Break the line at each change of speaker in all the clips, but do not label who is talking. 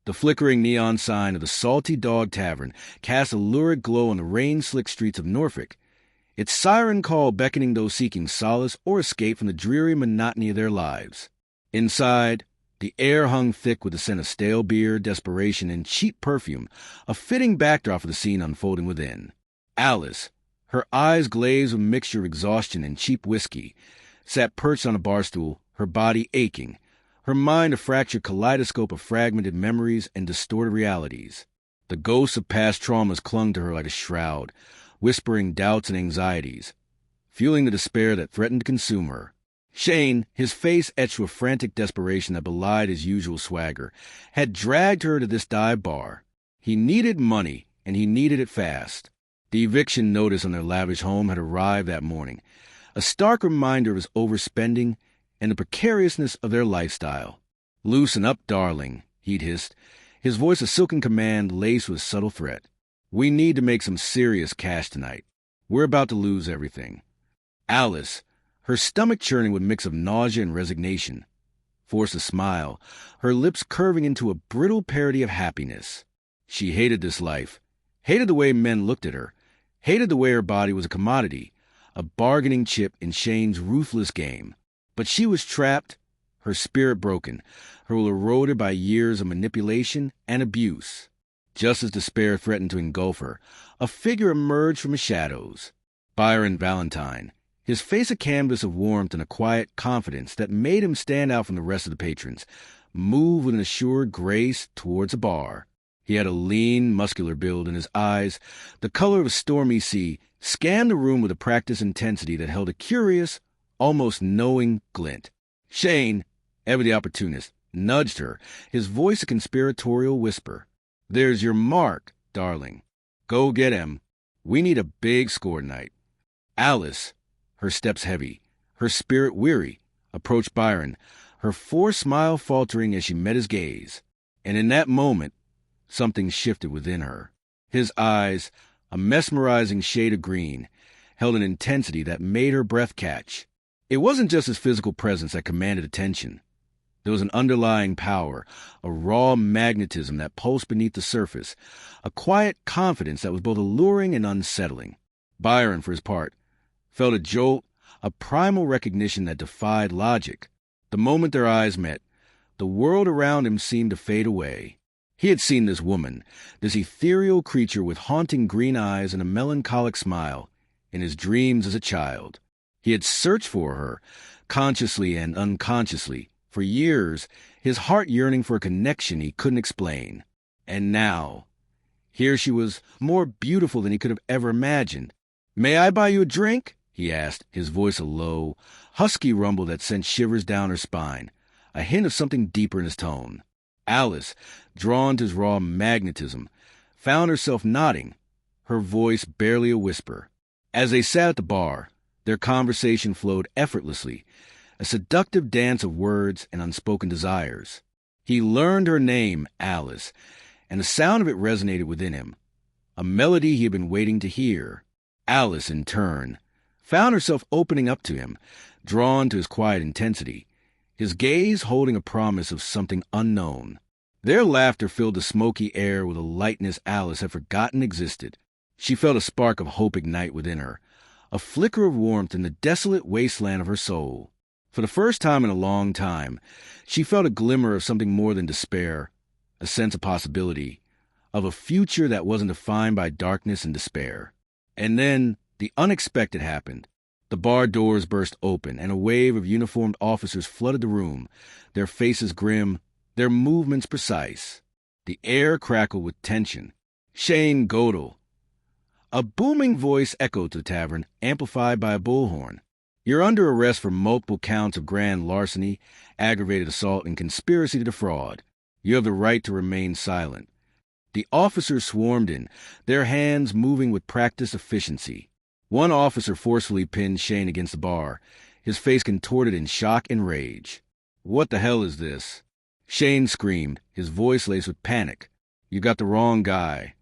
The flickering neon sign of the Salty Dog Tavern cast a lurid glow on the rain-slicked streets of Norfolk, its siren call beckoning those seeking solace or escape from the dreary monotony of their lives. Inside, the air hung thick with the scent of stale beer, desperation, and cheap perfume, a fitting backdrop for the scene unfolding within. Alice, her eyes glazed with a mixture of exhaustion and cheap whiskey, sat perched on a bar stool, her body aching, her mind a fractured kaleidoscope of fragmented memories and distorted realities. The ghosts of past traumas clung to her like a shroud, whispering doubts and anxieties, fueling the despair that threatened to consume her. Shane, his face etched with frantic desperation that belied his usual swagger, had dragged her to this dive bar. He needed money, and he needed it fast. The eviction notice on their lavish home had arrived that morning, a stark reminder of his overspending and the precariousness of their lifestyle. "Loosen up, darling," he'd hissed, his voice a silken command laced with subtle threat. "We need to make some serious cash tonight. We're about to lose everything." Alice, her stomach churning with a mix of nausea and resignation, forced a smile, her lips curving into a brittle parody of happiness. She hated this life, hated the way men looked at her, hated the way her body was a commodity, a bargaining chip in Shane's ruthless game. But she was trapped, her spirit broken, her will eroded by years of manipulation and abuse. Just as despair threatened to engulf her, a figure emerged from the shadows. Byron Valentine, his face a canvas of warmth and a quiet confidence that made him stand out from the rest of the patrons, moved with an assured grace towards the bar. He had a lean, muscular build, and his eyes, the color of a stormy sea, scanned the room with a practiced intensity that held a curious, almost knowing glint. Shane, ever the opportunist, nudged her, his voice a conspiratorial whisper. "There's your mark, darling. Go get him. We need a big score tonight." Alice, her steps heavy, her spirit weary, approached Byron, her forced smile faltering as she met his gaze. And in that moment, something shifted within her. His eyes, a mesmerizing shade of green, held an intensity that made her breath catch. It wasn't just his physical presence that commanded attention. There was an underlying power, a raw magnetism that pulsed beneath the surface, a quiet confidence that was both alluring and unsettling. Byron, for his part, felt a jolt, a primal recognition that defied logic. The moment their eyes met, the world around him seemed to fade away. He had seen this woman, this ethereal creature with haunting green eyes and a melancholic smile, in his dreams as a child. He had searched for her, consciously and unconsciously, for years, his heart yearning for a connection he couldn't explain. And now, here she was, more beautiful than he could have ever imagined. "May I buy you a drink?" he asked, his voice a low, husky rumble that sent shivers down her spine, a hint of something deeper in his tone. Alice, drawn to his raw magnetism, found herself nodding, her voice barely a whisper. As they sat at the bar, their conversation flowed effortlessly, a seductive dance of words and unspoken desires. He learned her name, Alice, and the sound of it resonated within him, a melody he had been waiting to hear. Alice, in turn, found herself opening up to him, drawn to his quiet intensity, his gaze holding a promise of something unknown. Their laughter filled the smoky air with a lightness Alice had forgotten existed. She felt a spark of hope ignite within her, a flicker of warmth in the desolate wasteland of her soul. For the first time in a long time, she felt a glimmer of something more than despair, a sense of possibility, of a future that wasn't defined by darkness and despair. And then the unexpected happened. The bar doors burst open, and a wave of uniformed officers flooded the room, their faces grim, their movements precise. The air crackled with tension. "Shane Godel." A booming voice echoed to the tavern, amplified by a bullhorn. "You're under arrest for multiple counts of grand larceny, aggravated assault, and conspiracy to defraud. You have the right to remain silent." The officers swarmed in, their hands moving with practiced efficiency. One officer forcefully pinned Shane against the bar, his face contorted in shock and rage. "What the hell is this?" Shane screamed, his voice laced with panic. "You got the wrong guy."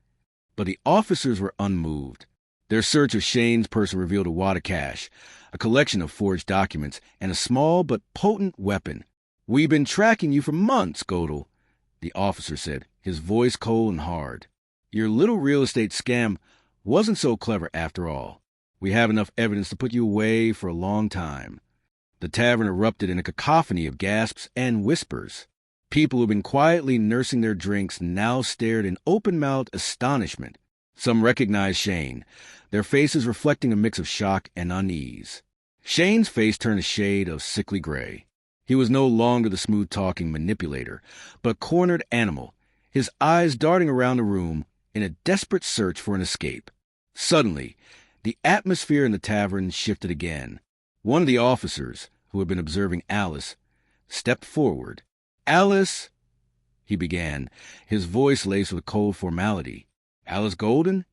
But the officers were unmoved. Their search of Shane's person revealed a wad of cash, a collection of forged documents, and a small but potent weapon. "We've been tracking you for months, Godel," the officer said, his voice cold and hard. "Your little real estate scam wasn't so clever after all. We have enough evidence to put you away for a long time." The tavern erupted in a cacophony of gasps and whispers. People who'd been quietly nursing their drinks now stared in open-mouthed astonishment. Some recognized Shane, their faces reflecting a mix of shock and unease. Shane's face turned a shade of sickly gray. He was no longer the smooth-talking manipulator, but a cornered animal, his eyes darting around the room in a desperate search for an escape. Suddenly, the atmosphere in the tavern shifted again. One of the officers, who had been observing Alice, stepped forward. "Alice," he began, his voice laced with cold formality. "Alice Golden?"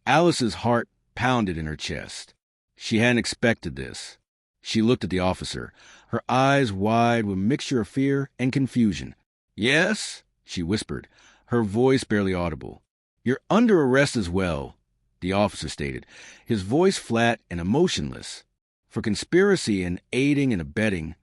Alice's heart pounded in her chest. She hadn't expected this. She looked at the officer, her eyes wide with a mixture of fear and confusion. "Yes?" she whispered, her voice barely audible. "You're under arrest as well," the officer stated, his voice flat and emotionless. "For conspiracy and aiding and abetting."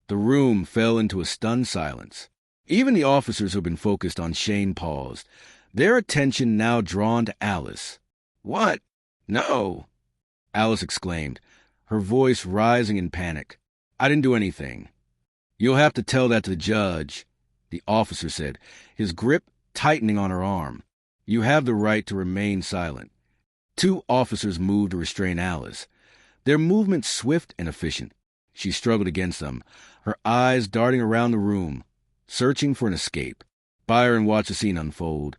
The room fell into a stunned silence. Even the officers who had been focused on Shane paused, their attention now drawn to Alice. "What? No!" Alice exclaimed, her voice rising in panic. "I didn't do anything." "You'll have to tell that to the judge," the officer said, his grip tightening on her arm. "You have the right to remain silent." Two officers moved to restrain Alice, their movements swift and efficient. She struggled against them, her eyes darting around the room, searching for an escape. Byron watched the scene unfold,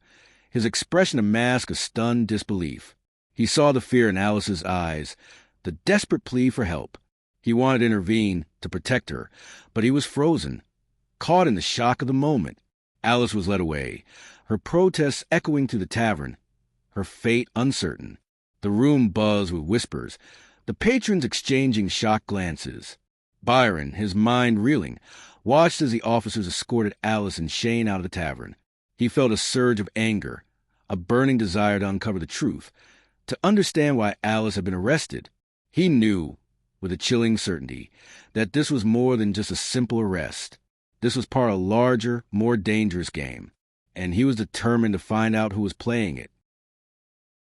his expression a mask of stunned disbelief. He saw the fear in Alice's eyes, the desperate plea for help. He wanted to intervene, to protect her, but he was frozen, caught in the shock of the moment. Alice was led away, her protests echoing through the tavern, her fate uncertain. The room buzzed with whispers, the patrons exchanging shocked glances. Byron, his mind reeling, watched as the officers escorted Alice and Shane out of the tavern. He felt a surge of anger, a burning desire to uncover the truth, to understand why Alice had been arrested. He knew, with a chilling certainty, that this was more than just a simple arrest. This was part of a larger, more dangerous game, and he was determined to find out who was playing it.